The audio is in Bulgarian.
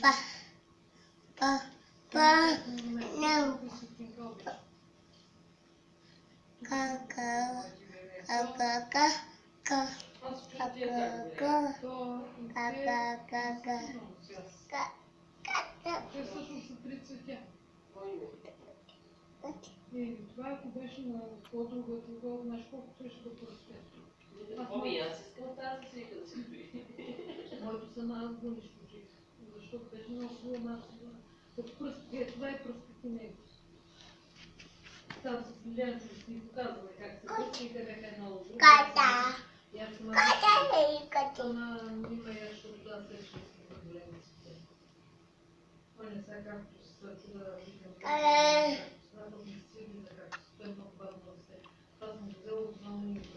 Pa, pa, pa, não. Ca, ca, ca, ca, ca, ca, ca, ca, ca, ca, ca. Те всъщност са три цветя. Това ако беше на по-друга тогава, знаеш колко ще да порасте. Аз искам тази свика да си стои. Моето са на аз бъдещо жив. Защото беше много хубава наша. Като пръстите, това е пръстите него. Там с Лилиан ще ни показваме как се пръсти и къде е много друго. Ката. Ката не и ката. Ама има я, защото аз се ще искам големи цвете. Той не са както се чуда да викам. Това ми свидни за както. Той много бавно расте. Това съм взела от много минути.